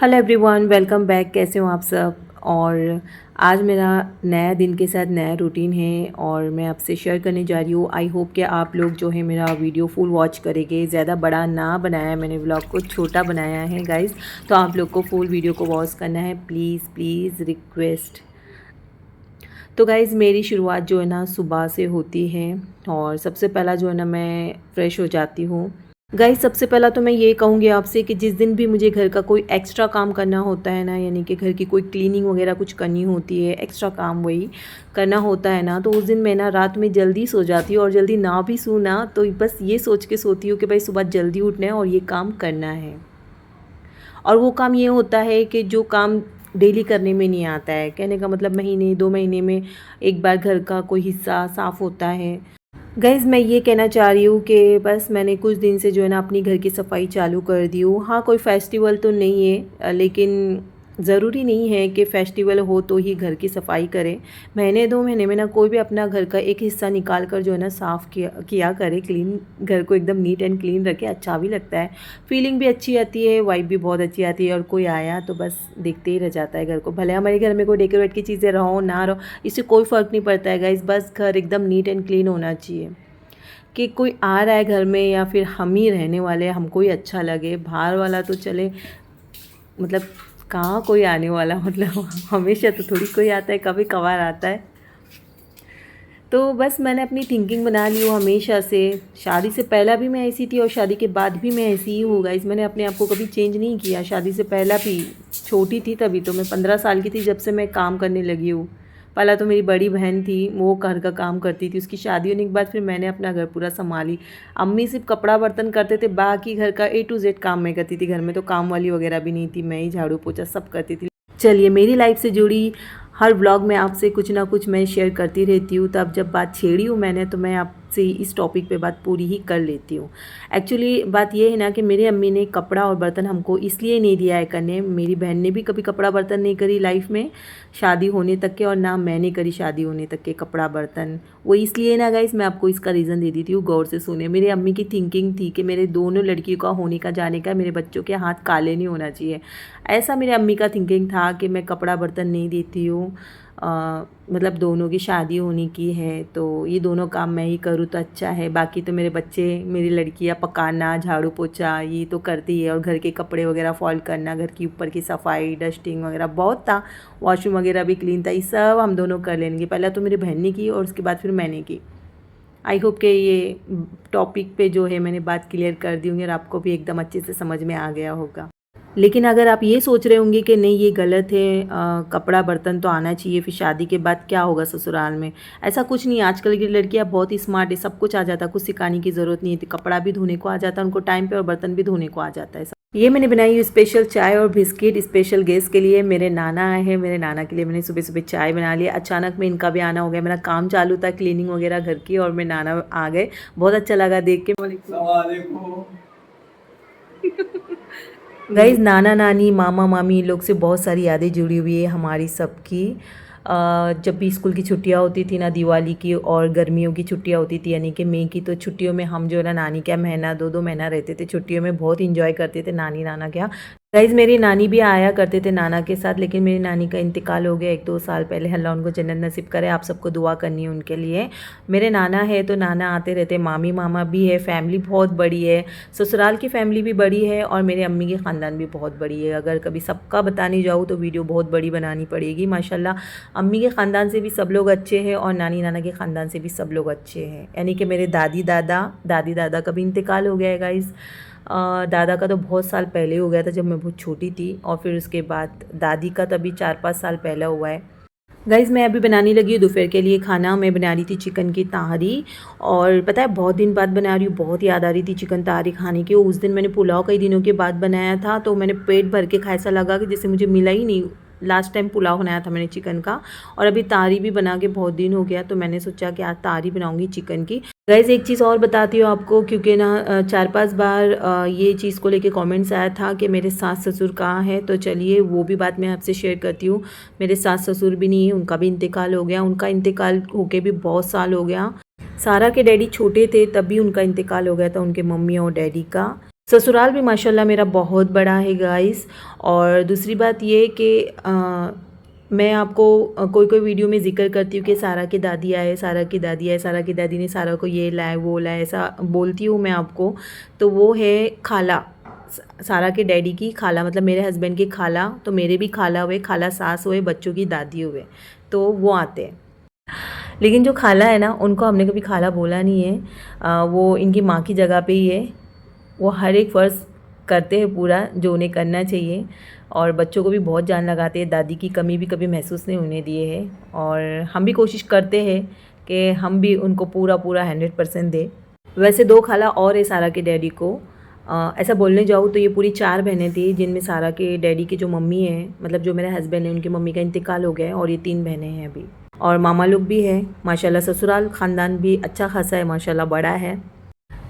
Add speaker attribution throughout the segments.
Speaker 1: Hello everyone, welcome back. कैसे हो आप सब। और आज मेरा नया दिन के साथ नया रूटीन है और मैं आपसे शेयर करने जा रही हूँ। आई होप कि आप लोग जो है मेरा वीडियो फुल वॉच करेंगे। ज़्यादा बड़ा ना बनाया, मैंने व्लॉग को छोटा बनाया है गाइस, तो आप लोग को फुल वीडियो को वॉच करना है, प्लीज़ प्लीज़ रिक्वेस्ट। तो गाइज़ मेरी शुरुआत जो है ना सुबह से होती है और सबसे पहला जो है ना मैं फ़्रेश हो जाती हूँ। गाइस सबसे पहला तो मैं ये कहूँगी आपसे कि जिस दिन भी मुझे घर का कोई एक्स्ट्रा काम करना होता है ना, यानी कि घर की कोई क्लीनिंग वगैरह कुछ करनी होती है, एक्स्ट्रा काम वही करना होता है ना, तो उस दिन मैं ना रात में जल्दी सो जाती हूँ। और जल्दी ना भी सो ना तो बस ये सोच के सोती हूँ कि भाई सुबह जल्दी उठना है और ये काम करना है। और वो काम ये होता है कि जो काम डेली करने में नहीं आता है, कहने का मतलब महीने 2 महीने में एक बार घर का कोई हिस्सा साफ़ होता है। गाइज़ मैं ये कहना चाह रही हूँ कि बस मैंने कुछ दिन से जो है ना अपनी घर की सफाई चालू कर दी हूँ। हाँ, कोई फेस्टिवल तो नहीं है, लेकिन ज़रूरी नहीं है कि फ़ेस्टिवल हो तो ही घर की सफाई करें। महीने 2 महीने में ना कोई भी अपना घर का एक हिस्सा निकाल कर जो है ना साफ़ किया किया करे, क्लीन घर को एकदम नीट एंड क्लीन रखे, अच्छा भी लगता है, फीलिंग भी अच्छी आती है, वाइब भी बहुत अच्छी आती है। और कोई आया तो बस देखते ही रह जाता है घर को, भले हमारे घर में कोई डेकोरेट की चीज़ें रहो ना रहो, इससे कोई फ़र्क नहीं पड़ता है गाइस, बस घर एकदम नीट एंड क्लीन होना चाहिए। कि कोई आ रहा है घर में या फिर हम ही रहने वाले हैं, हमको ही अच्छा लगे, बाहर वाला तो चले, मतलब कहाँ कोई आने वाला, मतलब हमेशा तो थोड़ी कोई आता है, कभी कभार आता है। तो बस मैंने अपनी थिंकिंग बना ली हूँ हमेशा से। शादी से पहला भी मैं ऐसी थी और शादी के बाद भी मैं ऐसी ही हूँ गाइस। मैंने अपने आप को कभी चेंज नहीं किया। शादी से पहला भी छोटी थी, तभी तो मैं 15 साल की थी जब से मैं काम करने लगी हूँ। पहला तो मेरी बड़ी बहन थी, वो घर का काम करती थी, उसकी शादी होने के बाद फिर मैंने अपना घर पूरा संभाली। अम्मी सिर्फ कपड़ा बर्तन करते थे, बाकी घर का A to Z काम मैं करती थी। घर में तो काम वाली वगैरह भी नहीं थी, मैं ही झाड़ू पोछा सब करती थी। चलिए, मेरी लाइफ से जुड़ी हर व्लॉग में आपसे कुछ ना कुछ मैं शेयर करती रहती हूँ, तो अब जब बात छेड़ी हूँ मैंने, तो मैं आपसे इस टॉपिक पे बात पूरी ही कर लेती हूँ। एक्चुअली बात ये है ना कि मेरी अम्मी ने कपड़ा और बर्तन हमको इसलिए नहीं दिया है करने। मेरी बहन ने भी कभी कपड़ा बर्तन नहीं करी लाइफ में शादी होने तक के, और ना मैंने करी शादी होने तक के कपड़ा बर्तन। वो इसलिए ना गाइस, मैं आपको इसका रीज़न दे देती हूँ, गौर से सुने। मेरी अम्मी की थिंकिंग थी कि मेरे दोनों लड़कियों का होने का जाने का, मेरे बच्चों के हाथ काले नहीं होना चाहिए। ऐसा मेरे अम्मी का थिंकिंग था कि मैं कपड़ा बर्तन नहीं देती हूँ। मतलब दोनों की शादी होने की है तो ये दोनों काम मैं ही करूँ तो अच्छा है, बाकी तो मेरे बच्चे, मेरी लड़कियाँ पकाना, झाड़ू पोछा ये तो करती है, और घर के कपड़े वगैरह फोल्ड करना, घर की ऊपर की सफाई, डस्टिंग वगैरह बहुत था, वॉशरूम वगैरह भी क्लीन था, ये सब हम दोनों कर लेंगे। पहले तो मेरी बहन ने की और उसके बाद फिर मैंने की। आई होप कि ये टॉपिक पे जो है मैंने बात क्लियर कर दी होंगी और आपको भी एकदम अच्छे से समझ में आ गया होगा। लेकिन अगर आप ये सोच रहे होंगे कि नहीं ये गलत है, कपड़ा बर्तन तो आना चाहिए, फिर शादी के बाद क्या होगा ससुराल में, ऐसा कुछ नहीं है। आजकल की लड़कियां बहुत ही स्मार्ट है, सब कुछ आ जाता, कुछ सिखाने की ज़रूरत नहीं है। कपड़ा भी धोने को आ जाता है उनको टाइम पे, और बर्तन भी धोने को आ जाता है। ये मैंने बनाई हुई स्पेशल चाय और बिस्किट स्पेशल गेस्ट के लिए। मेरे नाना आए हैं, मेरे नाना के लिए मैंने सुबह सुबह चाय बना लिया। अचानक में इनका भी आना हो गया, मेरा काम चालू था क्लीनिंग वगैरह घर की, और मेरे नाना आ गए। बहुत अच्छा लगा देख के। गाइज नाना नानी मामा मामी इन लोग से बहुत सारी यादें जुड़ी हुई है हमारी सबकी। जब भी स्कूल की छुट्टियां होती थी ना, दिवाली की और गर्मियों की छुट्टियां होती थी यानी कि मई की, तो छुट्टियों में हम जो है ना नानी क्या महीना 2-2 महीना रहते थे छुट्टियों में, बहुत इंजॉय करते थे नानी नाना क्या। गाइज मेरी नानी भी आया करते थे नाना के साथ, लेकिन मेरी नानी का इंतकाल हो गया 1-2 साल पहले। अल्लाह उनको जन्नत नसीब करे, आप सबको दुआ करनी है उनके लिए। मेरे नाना है तो नाना आते रहते, मामी मामा भी है, फैमिली बहुत बड़ी है, ससुराल की फैमिली भी बड़ी है और मेरे अम्मी की ख़ानदान भी बहुत बड़ी है। अगर कभी सबका बताने जाऊँ तो वीडियो बहुत बड़ी बनानी पड़ेगी। माशाल्लाह अम्मी के ख़ानदान से भी सब लोग अच्छे हैं और नानी नाना के ख़ानदान से भी सब लोग अच्छे हैं। यानी कि मेरे दादी दादा का भी इंतकाल हो गया है गाइज़। दादा का तो बहुत साल पहले हो गया था जब मैं बहुत छोटी थी, और फिर उसके बाद दादी का तो अभी 4-5 साल पहले हुआ है। गाइज़ मैं अभी बनाने लगी हूँ दोपहर के लिए खाना। मैं बना रही थी चिकन की ताहरी, और पता है बहुत दिन बाद बना रही हूँ, बहुत याद आ रही थी चिकन ताहरी खाने की। उस दिन मैंने पुलाव कई दिनों के बाद बनाया था, तो मैंने पेट भर के खाया, ऐसा लगा कि जैसे मुझे मिला ही नहीं। लास्ट टाइम पुलाव बनाया था मैंने चिकन का, और अभी ताहरी भी बना के बहुत दिन हो गया, तो मैंने सोचा कि आज ताहरी बनाऊँगी चिकन की। गाइज़ एक चीज़ और बताती हूँ आपको, क्योंकि ना 4-5 बार ये चीज़ को लेके कमेंट्स आया था कि मेरे सास ससुर कहाँ हैं, तो चलिए वो भी बात मैं आपसे शेयर करती हूँ। मेरे सास ससुर भी नहीं है, उनका भी इंतकाल हो गया। उनका इंतकाल होके भी बहुत साल हो गया। सारा के डैडी छोटे थे तभी उनका इंतकाल हो गया था, उनके मम्मी और डैडी का। ससुराल भी माशाल्लाह मेरा बहुत बड़ा है गाइस। और दूसरी बात ये कि मैं आपको कोई कोई वीडियो में ज़िक्र करती हूँ कि सारा की दादी आए, सारा की दादी आए, सारा की दादी ने सारा को ये लाए वो लाए, ऐसा बोलती हूँ मैं आपको। तो वो है खाला, सारा के डैडी की खाला, मतलब मेरे हस्बैंड की खाला। तो मेरे भी खाला हुए, खाला सास हुए, बच्चों की दादी हुए, तो वो आते हैं। लेकिन जो खाला है ना, उनको हमने कभी खाला बोला नहीं है। वो इनकी माँ की जगह पे ही है। वो हर एक फ़र्ज़ करते हैं पूरा जो उन्हें करना चाहिए, और बच्चों को भी बहुत जान लगाते हैं। दादी की कमी भी कभी महसूस नहीं होने दिए है, और हम भी कोशिश करते हैं कि हम भी उनको पूरा पूरा 100% दें। वैसे 2 खाला और है सारा के डैडी को। ऐसा बोलने जाऊँ तो ये पूरी 4 बहनें थी, जिनमें सारा के डैडी की जो मम्मी है, मतलब जो मेरे हस्बैंड हैं, उनकी मम्मी का इंतकाल हो गया है, और ये 3 बहनें हैं अभी। और मामा लोग भी हैं माशाल्लाह। ससुराल ख़ानदान भी अच्छा खासा है माशाल्लाह, बड़ा है।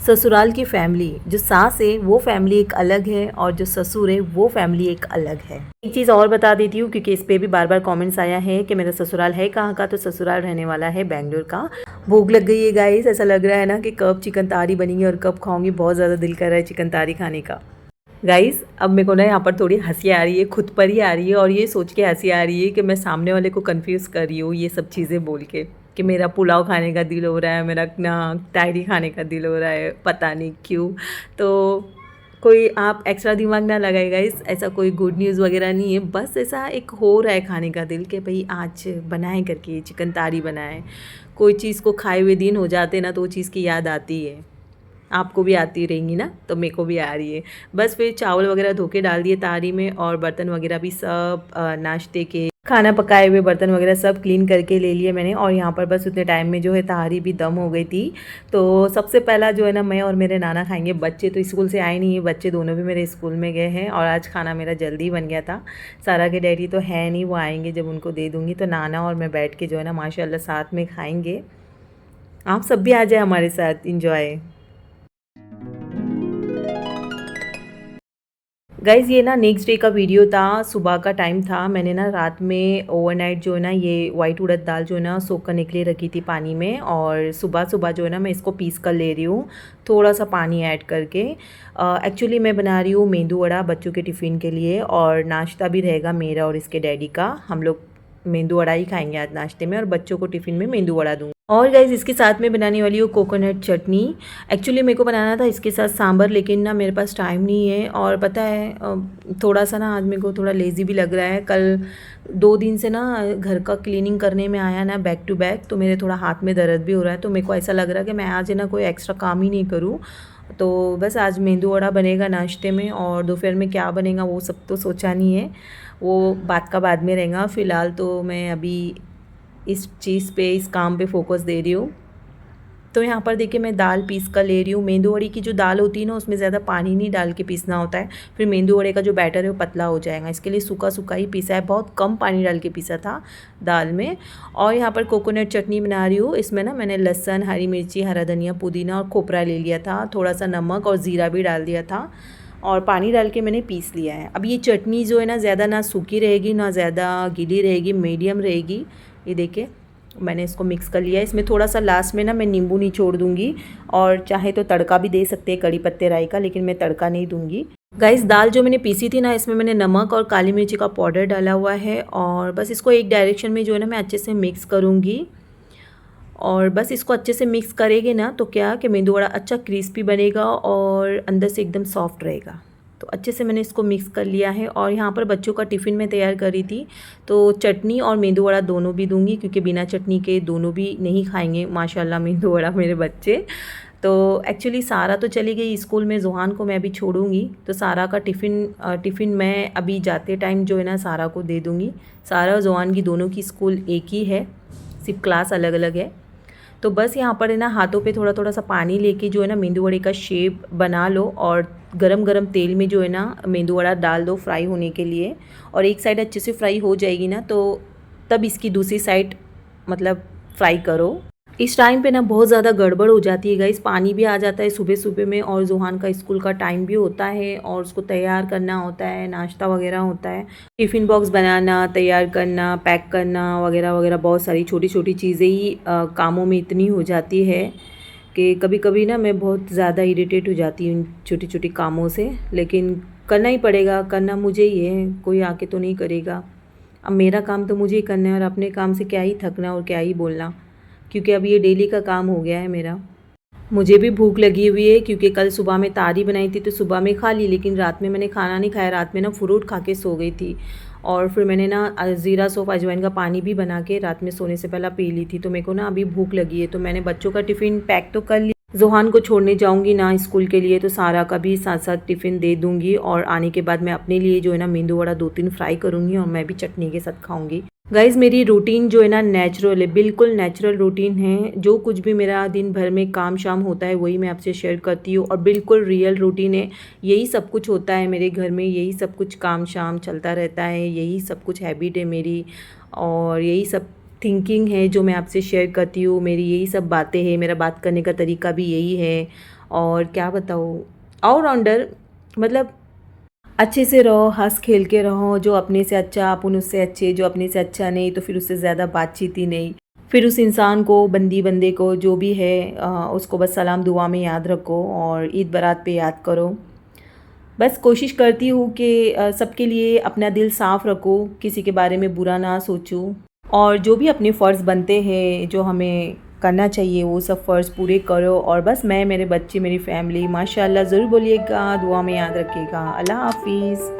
Speaker 1: ससुराल की फैमिली, जो सास है वो फैमिली एक अलग है, और जो ससुर है वो फैमिली एक अलग है। एक चीज़ और बता देती हूँ, क्योंकि इस पे भी बार बार कमेंट्स आया है कि मेरा ससुराल है कहाँ का। तो ससुराल रहने वाला है बेंगलोर का। भूख लग गई है गाइस, ऐसा लग रहा है ना कि कब चिकन तारी बनेगी और कब खाऊंगी। बहुत ज़्यादा दिल कर रहा है चिकन तारी खाने का। गाइस अब मेरे को ना यहाँ पर थोड़ी हंसी आ रही है, खुद पर ही आ रही है, और ये सोच के हंसी आ रही है कि मैं सामने वाले को कंफ्यूज कर रही हूँ ये सब चीज़ें बोल के, कि मेरा पुलाव खाने का दिल हो रहा है, मेरा ना तायरी खाने का दिल हो रहा है, पता नहीं क्यों। तो कोई आप एक्स्ट्रा दिमाग ना लगाए गाइस, ऐसा कोई गुड न्यूज़ वगैरह नहीं है, बस ऐसा एक हो रहा है खाने का दिल कि भाई आज बनाएं करके चिकन तारी बनाएं। कोई चीज़ को खाए हुए दिन हो जाते ना, तो वो चीज़ की याद आती है। आपको भी आती रहेंगी ना, तो मेरे को भी आ रही है। बस फिर चावल वगैरह धो के डाल दिए तारी में, और बर्तन वगैरह भी सब नाश्ते के खाना पकाए हुए बर्तन वगैरह सब क्लीन करके ले लिए मैंने। और यहाँ पर बस उतने टाइम में जो है तारी भी दम हो गई थी। तो सबसे पहला जो है ना, मैं और मेरे नाना खाएंगे। बच्चे तो स्कूल से आए नहीं है, बच्चे दोनों भी मेरे स्कूल में गए हैं, और आज खाना मेरा जल्दी बन गया था। सारा के डैडी तो है नहीं, वो आएंगे जब उनको दे दूँगी। तो नाना और मैं बैठ के जो है ना माशाल्लाह साथ में खाएँगे। आप सब भी आ जाए हमारे साथ, इंजॉय। गाइज़ ये ना नेक्स्ट डे का वीडियो था, सुबह का टाइम था। मैंने ना रात में ओवरनाइट जो है ना ये वाइट उड़द दाल जो है ना सोक करने के लिए रखी थी पानी में, और सुबह सुबह जो है ना मैं इसको पीस कर ले रही हूँ, थोड़ा सा पानी ऐड करके। एक्चुअली मैं बना रही हूँ मेंदू वड़ा बच्चों के टिफ़िन के लिए, और नाश्ता भी रहेगा मेरा और इसके डैडी का। हम लोग मेंदू वड़ा ही खाएंगे आज नाश्ते में, और बच्चों को टिफ़िन में मेंदू वड़ा दूँगी। और गाइज़ इसके साथ में बनाने वाली हूँ कोकोनट चटनी। एक्चुअली मेरे को बनाना था इसके साथ सांभर, लेकिन ना मेरे पास टाइम नहीं है। और पता है थोड़ा सा ना आज मेरे को थोड़ा लेज़ी भी लग रहा है। कल 2 दिन से ना घर का क्लीनिंग करने में आया ना बैक टू बैक, तो मेरे थोड़ा हाथ में दर्द भी हो रहा है। तो मेरे को ऐसा लग रहा है कि मैं आज है ना कोई एक्स्ट्रा काम ही नहीं करूँ। तो बस आज मेंदू वड़ा बनेगा नाश्ते में, और दोपहर में क्या बनेगा वो सब तो सोचा नहीं है, वो बात का बाद में रहेगा। फ़िलहाल तो मैं अभी इस चीज़ पे, इस काम पे फोकस दे रही हूँ। तो यहाँ पर देखिए मैं दाल पीस कर ले रही हूँ। मेंदू वड़े की जो दाल होती है ना, उसमें ज़्यादा पानी नहीं डाल के पीसना होता है, फिर मेंदू वड़े का जो बैटर है वो पतला हो जाएगा। इसके लिए सूखा सूखा ही पीसा है, बहुत कम पानी डाल के पीसा था दाल में। और यहाँ पर कोकोनट चटनी बना रही हूँ। इसमें ना मैंने लहसुन, हरी मिर्ची, हरा धनिया, पुदीना और खोपरा ले लिया था, थोड़ा सा नमक और ज़ीरा भी डाल दिया था, और पानी डाल के मैंने पीस लिया है। अब ये चटनी जो है ना ज़्यादा ना सूखी रहेगी ना ज़्यादा गीली रहेगी, मीडियम रहेगी। ये देखिए मैंने इसको मिक्स कर लिया है। इसमें थोड़ा सा लास्ट में ना मैं नींबू निचोड़ दूंगी, और चाहे तो तड़का भी दे सकते हैं कड़ी पत्ते राई का, लेकिन मैं तड़का नहीं दूंगी। गाइस दाल जो मैंने पीसी थी ना, इसमें मैंने नमक और काली मिर्ची का पाउडर डाला हुआ है, और बस इसको एक डायरेक्शन में जो है ना मैं अच्छे से मिक्स करूँगी। और बस इसको अच्छे से मिक्स करेंगे ना, तो क्या कि मेंदू वड़ा अच्छा क्रिस्पी बनेगा और अंदर से एकदम सॉफ्ट रहेगा। तो अच्छे से मैंने इसको मिक्स कर लिया है। और यहाँ पर बच्चों का टिफ़िन में तैयार करी थी, तो चटनी और मेंदू वड़ा दोनों भी दूंगी, क्योंकि बिना चटनी के दोनों भी नहीं खाएंगे माशाल्लाह मेंदू वड़ा मेरे बच्चे। तो एक्चुअली सारा तो चली गई स्कूल में, जुहान को मैं अभी छोड़ूंगी। तो सारा का टिफ़िन मैं अभी जाते टाइम जो है ना सारा को दे दूँगी। सारा और जुहान की दोनों की स्कूल एक ही है, सिर्फ क्लास अलग अलग है। तो बस यहाँ पर है ना हाथों पे थोड़ा थोड़ा सा पानी लेके जो है ना मेंदू वड़े का शेप बना लो, और गरम गरम तेल में जो है ना मेंदू वड़ा डाल दो फ्राई होने के लिए। और एक साइड अच्छे से फ्राई हो जाएगी ना, तो तब इसकी दूसरी साइड मतलब फ्राई करो। इस टाइम पे ना बहुत ज़्यादा गड़बड़ हो जाती है गाइस, पानी भी आ जाता है सुबह सुबह में, और जुहान का स्कूल का टाइम भी होता है, और उसको तैयार करना होता है, नाश्ता वगैरह होता है, टिफ़िन बॉक्स बनाना, तैयार करना, पैक करना वगैरह वगैरह, बहुत सारी छोटी छोटी चीज़ें ही कामों में इतनी हो जाती है कि कभी कभी ना मैं बहुत ज़्यादा इरिटेट हो जाती हूँ छोटी छोटी कामों से, लेकिन करना ही पड़ेगा, करना मुझे ही है, कोई आके तो नहीं करेगा। अब मेरा काम तो मुझे ही करना है और अपने काम से क्या ही थकना और क्या ही बोलना, क्योंकि अब ये डेली का काम हो गया है मेरा। मुझे भी भूख लगी हुई है क्योंकि कल सुबह में तारी बनाई थी तो सुबह में खा ली, लेकिन रात में मैंने खाना नहीं खाया। रात में ना फ्रूट खा के सो गई थी और फिर मैंने ना ज़ीरा सौंफ अजवाइन का पानी भी बना के रात में सोने से पहले पी ली थी। तो मेरे को ना अभी भूख लगी है, तो मैंने बच्चों का टिफ़िन पैक तो कर लिया। ज़ोहान को छोड़ने जाऊंगी ना स्कूल के लिए, तो सारा का भी साथ साथ टिफ़िन दे दूंगी और आने के बाद मैं अपने लिए जो है ना मेंदू वड़ा 2-3 फ्राई करूंगी और मैं भी चटनी के साथ खाऊंगी। गाइज़ मेरी रूटीन जो है ना नेचुरल है, बिल्कुल नेचुरल रूटीन है। जो कुछ भी मेरा दिन भर में काम शाम होता है वही मैं आपसे शेयर करती हूँ और बिल्कुल रियल रूटीन है। यही सब कुछ होता है मेरे घर में, यही सब कुछ काम शाम चलता रहता है, यही सब कुछ हैबिट है मेरी और यही सब थिंकिंग है जो मैं आपसे शेयर करती हूँ। मेरी यही सब बातें हैं, मेरा बात करने का तरीका भी यही है और क्या बताऊँ, ऑलराउंडर। मतलब अच्छे से रहो, हंस खेल के रहो, जो अपने से अच्छा अपन उससे अच्छे, जो अपने से अच्छा नहीं तो फिर उससे ज़्यादा बातचीत ही नहीं। फिर उस इंसान को, बंदे को जो भी है उसको बस सलाम दुआ में याद रखो और ईद बारात पे याद करो। बस कोशिश करती हूँ कि सबके लिए अपना दिल साफ़ रखो, किसी के बारे में बुरा ना सोचूं और जो भी अपने फ़र्ज़ बनते हैं जो हमें करना चाहिए वो सब फ़र्ज़ पूरे करो। और बस मैं, मेरे बच्चे, मेरी फैमिली माशाल्लाह, ज़रूर बोलिएगा, दुआ में याद रखिएगा। अल्लाह हाफ़िज़।